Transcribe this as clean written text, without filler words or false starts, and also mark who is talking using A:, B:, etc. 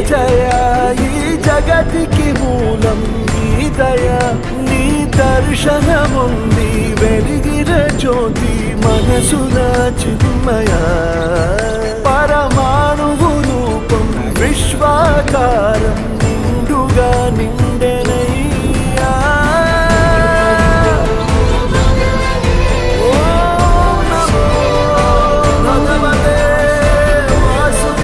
A: జయ ఈ జగతికి మూలం నీ దయ నీ దర్శనముంది వెలిగిన జ్యోతి మనసున చిన్మయ పరమ